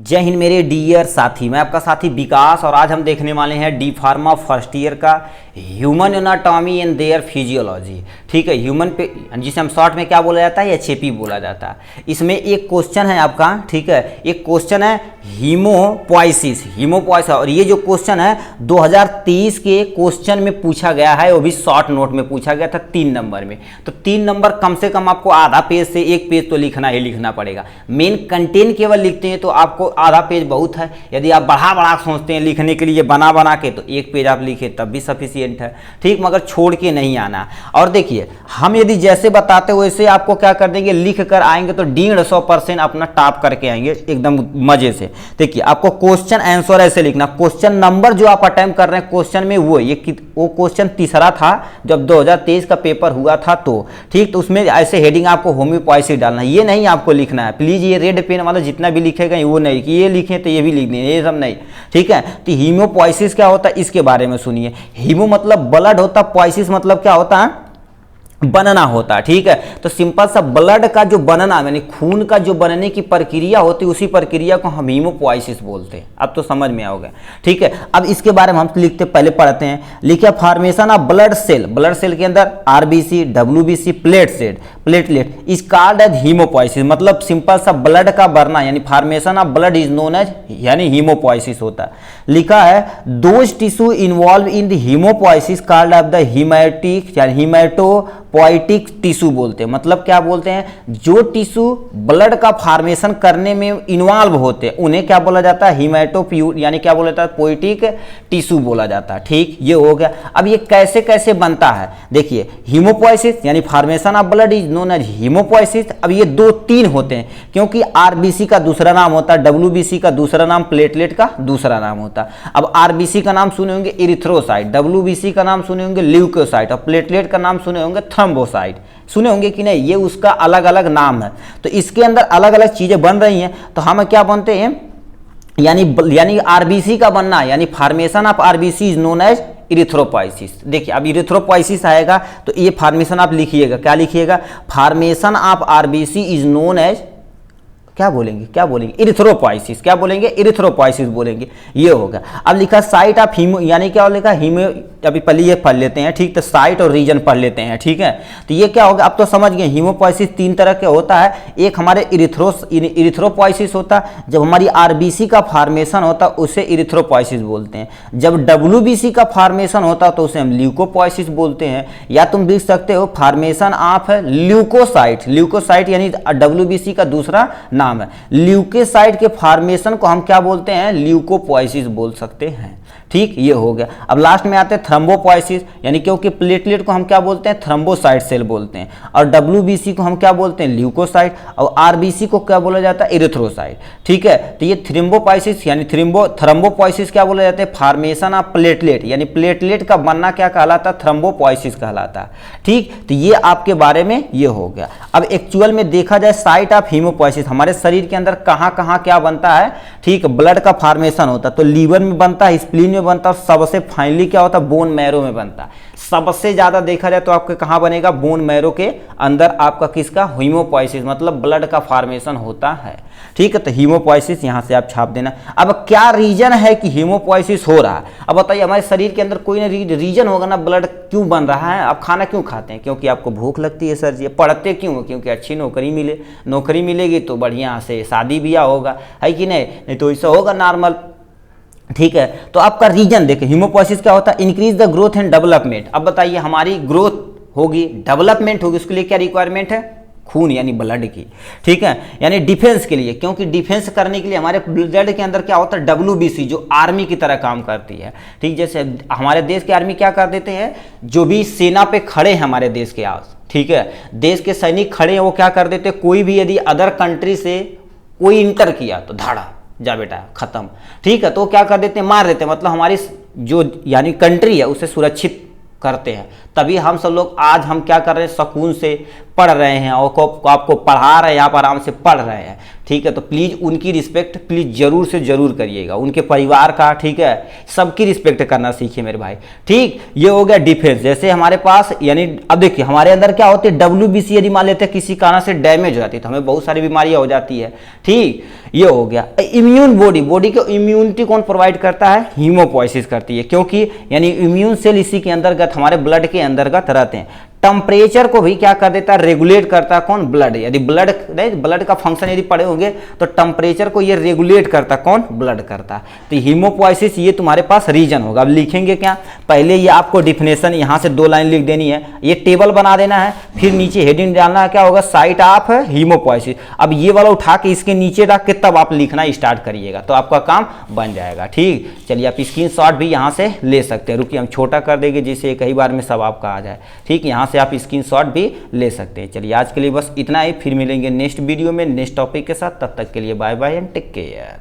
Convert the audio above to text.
जय हिंद मेरे डियर साथी, मैं आपका साथी विकास और आज हम देखने वाले हैं डी फार्मा फर्स्ट ईयर का human anatomy and their physiology. ठीक है, ह्यूमन पे जिसे हम शॉर्ट में क्या बोला जाता है, एचएपी बोला जाता है। इसमें एक क्वेश्चन है आपका, ठीक है, एक क्वेश्चन है हीमोपोइसिस और ये जो क्वेश्चन है 2023 के क्वेश्चन में पूछा गया है, वो भी शॉर्ट नोट में पूछा गया था 3 नंबर में। तो 3 नंबर कम से कम आपको आधा पेज से 1 पेज तो लिखना ही लिखना पड़ेगा। मेन कंटेंट केवल लिखते हैं तो आपको आधा पेज बहुत है। यदि आप बढ़ा सोचते हैं लिखने के लिए बना के तो 1 पेज आप लिखे तब भी सफिशिएंट है, ठीक, मगर छोड़ के नहीं आना। और देखिए, हम यदि जैसे बताते वैसे आपको क्या कर देंगे, लिख कर आएंगे तो 150% अपना टॉप करके आएंगे एकदम मजे से। देखिए, आपको क्वेश्चन आंसर ऐसे लिखना, क्वेश्चन नंबर जो आप अटेम्प्ट कर रहे हैं क्वेश्चन में वो क्वेश्चन तीसरा था जब 2023 का पेपर हुआ था, तो ठीक, तो उसमें ऐसे हेडिंग आपको होम्योपोइसिस डालना है, ये नहीं आपको लिखना है प्लीज। ये रेड पेन वाला जितना भी लिखेगा वो नहीं कि ये लिखें तो ये भी लिख दें, ये सब नहीं, ठीक है। तो हीमोपोइसिस क्या होता है इसके बारे में सुनिए। हीमो मतलब ब्लड होता, पोइसिस मतलब क्या होता है, बनना होता है, ठीक है। तो सिंपल सा ब्लड का जो बनना यानी खून का जो बनने की प्रक्रिया होती है उसी प्रक्रिया को हम हीमोपोइसिस बोलते हैं। अब तो समझ में आओगे, ठीक है। अब इसके बारे में हम लिखते पहले पढ़ते हैं। लिखिए, फॉर्मेशन ऑफ ब्लड सेल के अंदर RBC, WBC, platelet is called as haemopoiesis. मतलब सिंपल सा ब्लड का बनना यानी formation of blood is known as यानी हीमोपोइसिस होता है। लिखा है those tissue involve in the haemopoiesis called of the haematic यानी हीमेटोपोइटिक टिश्यू बोलते हैं। मतलब क्या बोलते हैं, जो टिश्यू ब्लड का फॉर्मेशन करने में इन्वॉल्व होते हैं उन्हें क्या बोला जाता है, हीमेटोप्यू यानी क्या बोला जाता है, पोइटिक टिश्यू बोला जाता है, ठीक, ये हो गया। अब ये कैसे कैसे बनता है, देखिए, हीमोपोइसिस यानी formation of blood is known as hemopoiesis. अब ये 2-3 होते हैं क्योंकि आरबीसी का दूसरा नाम होता है, डब्ल्यूबीसी का दूसरा नाम, प्लेटलेट का दूसरा नाम होता है। अब आरबीसी का नाम सुने होंगे इरिथ्रोसाइट, डब्ल्यूबीसी का नाम सुने होंगे ल्यूकोसाइट और प्लेटलेट का नाम सुने होंगे थ्रोम्बोसाइट। सुने होंगे कि नहीं, ये उसका अलग अलग नाम है। तो इसके अंदर अलग अलग चीजें बन रही हैं, तो हम क्या बनते हैं, यानी आरबीसी का बनना यानी formation of RBC is known as erythropoiesis. देखिए, अब इरिथ्रोपोइसिस आएगा तो ये फॉर्मेशन आप लिखिएगा, क्या लिखिएगा, formation of RBC is known as क्या बोलेंगे इरिथ्रोपोइसिस, क्या बोलेंगे, इरिथ्रोपोइसिस बोलेंगे, ये होगा। अब लिखा साइट ऑफ हीमो यानी क्या लिखा, हीमो, अभी पहले ये पढ़ लेते हैं, ठीक, तो साइट और रीजन पढ़ लेते हैं, ठीक है। तो ये क्या होगा, अब तो समझ गए, हीमोपोइसिस 3 तरह के होता है। एक हमारे इरिथ्रोपोइसिस होता है, जब हमारी आरबीसी का फॉर्मेशन होता है उसे इरिथ्रोपोइसिस बोलते हैं। जब डब्ल्यूबीसी का फॉर्मेशन होता है तो उसे हम ल्यूकोपोइसिस बोलते हैं। या तुम देख सकते हो फॉर्मेशन ऑफ ल्यूकोसाइट यानी डब्ल्यूबीसी का दूसरा नाम है। ल्यूकोसाइट के फॉर्मेशन को हम क्या बोलते हैं, ल्यूकोपोइसिस बोल सकते हैं, ठीक, ये हो गया। अब लास्ट में आते हैं थ्रोम्बोपोइसिस यानी क्योंकि प्लेटलेट को हम क्या बोलते हैं, थ्रोम्बोसाइट सेल बोलते हैं, और डब्ल्यूबीसी को हम क्या बोलते हैं, ल्यूकोसाइट, और आरबीसी को क्या बोला जाता है, इरिथ्रोसाइट, ठीक है। तो ये थ्रोम्बोपोइसिस यानी थ्रोम्बोपोइसिस क्या बोला जाता है, फॉर्मेशन ऑफ प्लेटलेट यानी प्लेटलेट का बनना क्या कहलाता है, थ्रोम्बोपोइसिस कहलाता है, ठीक। तो ये आपके बारे में ये हो गया। अब एक्चुअल में देखा जाए साइट ऑफ हीमोपोइसिस हमारे शरीर के अंदर कहाँ कहाँ क्या बनता है, ठीक, ब्लड का फॉर्मेशन होता है तो लीवर में बनता है, स्प्लीन में बनता है, सबसे फाइनली क्या होता है, बोन मैरो में बनता है। सबसे ज्यादा देखा जाए तो आपके कहां बनेगा, बोन मैरो के अंदर आपका किसका, हीमोपोइसिस मतलब ब्लड का फॉर्मेशन होता है, ठीक है। तो हीमोपोइसिस यहां से आप छाप देना। अब क्या रीजन है कि हीमोपोइसिस हो रहा है, अब बताइए, हमारे शरीर के अंदर कोई ना रीजन होगा ना, ब्लड क्यों बन रहा है। आप खाना क्यों खाते हैं, क्योंकि आपको भूख लगती है सर जी। पढ़ते क्यों, क्योंकि अच्छी नौकरी मिलेगी तो बढ़िया से शादी ब्याह होगा, है कि नहीं तो ऐसा होगा नॉर्मल, ठीक है। तो आपका रीजन देखें, हीमोपोइसिस क्या होता है, increase the growth and development. अब बताइए, हमारी ग्रोथ होगी, डेवलपमेंट होगी, उसके लिए क्या रिक्वायरमेंट है, खून यानी ब्लड की, ठीक है, यानी डिफेंस के लिए, क्योंकि डिफेंस करने के लिए हमारे ब्लड के अंदर क्या होता है, डब्ल्यूबीसी जो आर्मी की तरह काम करती है, ठीक। जैसे हमारे देश की आर्मी क्या कर देते हैं, जो भी सेना पे खड़े हैं हमारे देश के आस, ठीक है, देश के सैनिक खड़े हैं, वो क्या कर देते हैं, कोई भी यदि अदर कंट्री से कोई इंटर किया तो धाड़ा जा बेटा खत्म, ठीक है, तो क्या कर देते हैं, मार देते हैं। मतलब हमारी जो यानी कंट्री है उसे सुरक्षित करते हैं। तभी हम सब लोग आज हम क्या कर रहे हैं, सुकून से पढ़ रहे हैं और आपको पढ़ा रहे हैं, आप आराम से पढ़ रहे हैं, ठीक है, तो प्लीज़ उनकी रिस्पेक्ट प्लीज़ ज़रूर से ज़रूर करिएगा, उनके परिवार का, ठीक है, सबकी रिस्पेक्ट करना सीखिए मेरे भाई, ठीक। ये हो गया डिफेंस। जैसे हमारे पास यानी अब देखिए हमारे अंदर क्या होती है, WBC यदि मान लेते हैं किसी कारण से डैमेज हो जाती है तो हमें बहुत सारी बीमारियां हो जाती है, ठीक। ये हो गया इम्यून बॉडी, बॉडी को इम्यूनिटी कौन प्रोवाइड करता है, हीमोपोइसिस करती है, क्योंकि यानी इम्यून सेल इसी के अंतर्गत हमारे ब्लड के अंतर्गत रहते हैं। टेम्परेचर को भी क्या कर देता है, रेगुलेट करता है कौन, ब्लड। यदि ब्लड का फंक्शन यदि पढ़े होंगे तो टेम्परेचर को ये रेगुलेट करता कौन, ब्लड करता है। तो हीमोपोइसिस ये तुम्हारे पास रीजन होगा। अब लिखेंगे क्या, पहले ये आपको डिफिनेशन यहाँ से 2 लाइन लिख देनी है, ये टेबल बना देना है, फिर नीचे हेडिंग डालना है, क्या होगा, साइट ऑफ हीमोपोइसिस। अब ये वाला उठा के इसके नीचे रख के तब आप लिखना स्टार्ट करिएगा तो आपका काम बन जाएगा, ठीक। चलिए आप स्क्रीनशॉट भी यहाँ से ले सकते हैं, रुकिए हम छोटा कर देंगे जिससे कई बार में सब आपका आ जाए, ठीक। यहाँ से आप स्क्रीनशॉट भी ले सकते हैं। चलिए आज के लिए बस इतना ही, फिर मिलेंगे नेक्स्ट वीडियो में नेक्स्ट टॉपिक के साथ, तब तक के लिए bye bye and take care.